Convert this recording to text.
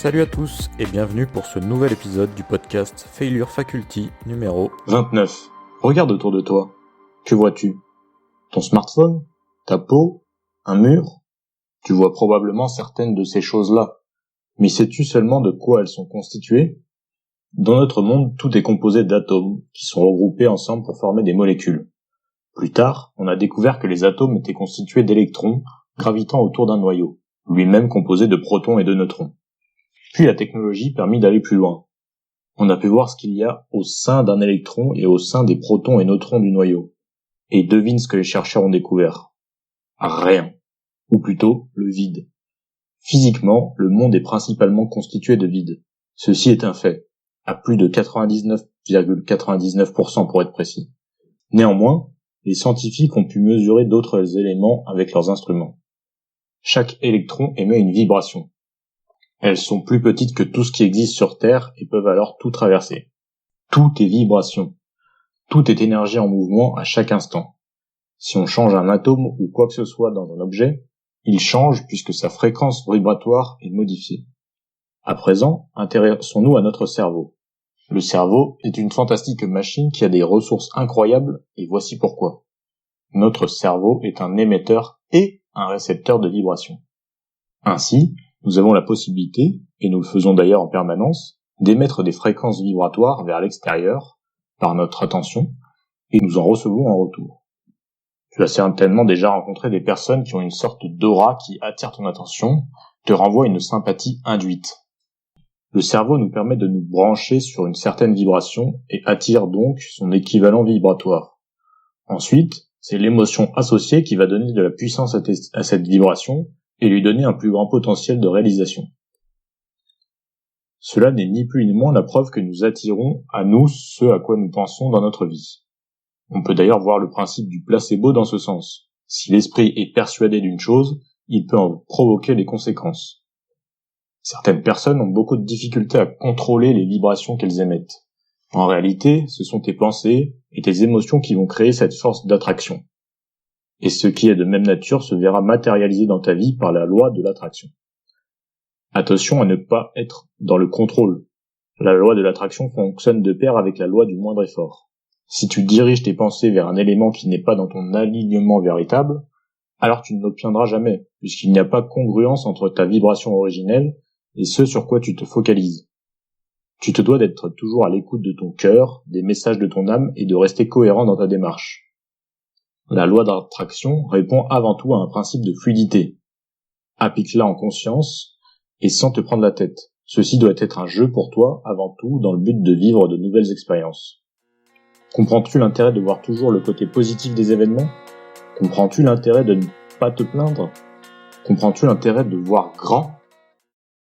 Salut à tous et bienvenue pour ce nouvel épisode du podcast Failure Faculty numéro 29. Regarde autour de toi. Que vois-tu? Ton smartphone? Ta peau? Un mur? Tu vois probablement certaines de ces choses-là. Mais sais-tu seulement de quoi elles sont constituées? Dans notre monde, tout est composé d'atomes qui sont regroupés ensemble pour former des molécules. Plus tard, on a découvert que les atomes étaient constitués d'électrons gravitant autour d'un noyau, lui-même composé de protons et de neutrons. Puis la technologie permit d'aller plus loin. On a pu voir ce qu'il y a au sein d'un électron et au sein des protons et neutrons du noyau. Et devine ce que les chercheurs ont découvert. Rien. Ou plutôt, le vide. Physiquement, le monde est principalement constitué de vide. Ceci est un fait, à plus de 99,99% pour être précis. Néanmoins, les scientifiques ont pu mesurer d'autres éléments avec leurs instruments. Chaque électron émet une vibration. Elles sont plus petites que tout ce qui existe sur Terre et peuvent alors tout traverser. Tout est vibration. Tout est énergie en mouvement à chaque instant. Si on change un atome ou quoi que ce soit dans un objet, il change puisque sa fréquence vibratoire est modifiée. À présent, intéressons-nous à notre cerveau. Le cerveau est une fantastique machine qui a des ressources incroyables et voici pourquoi. Notre cerveau est un émetteur et un récepteur de vibrations. Ainsi, nous avons la possibilité, et nous le faisons d'ailleurs en permanence, d'émettre des fréquences vibratoires vers l'extérieur, par notre attention, et nous en recevons en retour. Tu as certainement déjà rencontré des personnes qui ont une sorte d'aura qui attire ton attention, te renvoie une sympathie induite. Le cerveau nous permet de nous brancher sur une certaine vibration et attire donc son équivalent vibratoire. Ensuite, c'est l'émotion associée qui va donner de la puissance à cette vibration, et lui donner un plus grand potentiel de réalisation. Cela n'est ni plus ni moins la preuve que nous attirons à nous ce à quoi nous pensons dans notre vie. On peut d'ailleurs voir le principe du placebo dans ce sens. Si l'esprit est persuadé d'une chose, il peut en provoquer les conséquences. Certaines personnes ont beaucoup de difficultés à contrôler les vibrations qu'elles émettent. En réalité, ce sont tes pensées et tes émotions qui vont créer cette force d'attraction. Et ce qui est de même nature se verra matérialisé dans ta vie par la loi de l'attraction. Attention à ne pas être dans le contrôle. La loi de l'attraction fonctionne de pair avec la loi du moindre effort. Si tu diriges tes pensées vers un élément qui n'est pas dans ton alignement véritable, alors tu ne l'obtiendras jamais, puisqu'il n'y a pas congruence entre ta vibration originelle et ce sur quoi tu te focalises. Tu te dois d'être toujours à l'écoute de ton cœur, des messages de ton âme et de rester cohérent dans ta démarche. La loi d'attraction répond avant tout à un principe de fluidité. Applique-la en conscience et sans te prendre la tête. Ceci doit être un jeu pour toi avant tout dans le but de vivre de nouvelles expériences. Comprends-tu l'intérêt de voir toujours le côté positif des événements? Comprends-tu l'intérêt de ne pas te plaindre? Comprends-tu l'intérêt de voir grand?